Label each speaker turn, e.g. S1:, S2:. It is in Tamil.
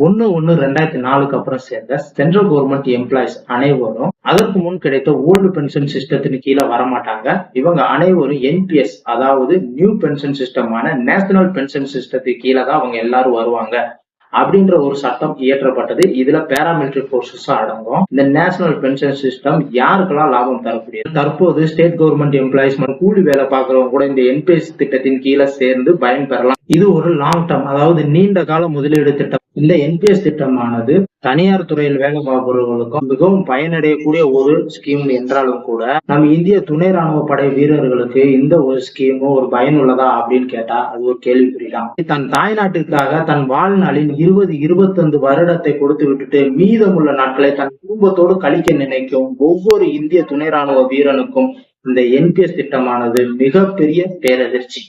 S1: 1/1/2004 அப்புறம் சேர்ந்த சென்ட்ரல் கவர்மெண்ட் எம்ப்ளாயிஸ் அனைவரும் அதற்கு முன் கிடைத்த ஓல்டு பென்ஷன் சிஸ்டத்தின் கீழே வரமாட்டாங்க. இவங்க அனைவரும் என்பிஎஸ், அதாவது நியூ பென்ஷன் சிஸ்டமான நேஷனல் பென்ஷன் சிஸ்டத்துக்கு கீழே தான் அவங்க எல்லாரும் வருவாங்க அப்படின்ற ஒரு சட்டம் இயற்றப்பட்டது. இதுல பேராமிலிட்டரி போர்சஸும் அடங்கும். இந்த நேஷனல் பென்ஷன் சிஸ்டம் யாருக்கெல்லாம் லாபம் தரக்கூடியது? தற்போது ஸ்டேட் கவர்மெண்ட் எம்ப்ளாயிஸ் மற்றும் கூலி வேலை பார்க்கறவங்க கூட இந்த என்பிஎஸ் திட்டத்தின் கீழே சேர்ந்து பயன்பெறலாம். இது ஒரு லாங் டர்ம், அதாவது நீண்ட கால முதலீடு திட்டம். இந்த என்பிஎஸ் திட்டமானது தனியார் துறையில் வேலை பார்ப்பவர்களுக்கும் மிகவும் பயனடையக்கூடிய ஒரு ஸ்கீம் என்றாலும் கூட, நம்ம இந்திய துணை ராணுவ படை வீரர்களுக்கு இந்த ஒரு ஸ்கீம் ஒரு பயனுள்ளதா அப்படின்னு கேட்டா அது ஒரு கேள்விக்குறிதான். தன் தாய்நாட்டிற்காக தன் வாழ்நாளின் 20-25 வருடத்தை கொடுத்து விட்டுட்டு மீதமுள்ள நாட்களை தன் குடும்பத்தோடு கழிக்க நினைக்கும் ஒவ்வொரு இந்திய துணை ராணுவ வீரனுக்கும் இந்த என்பிஎஸ் திட்டமானது மிகப்பெரிய பேரதிர்ச்சி.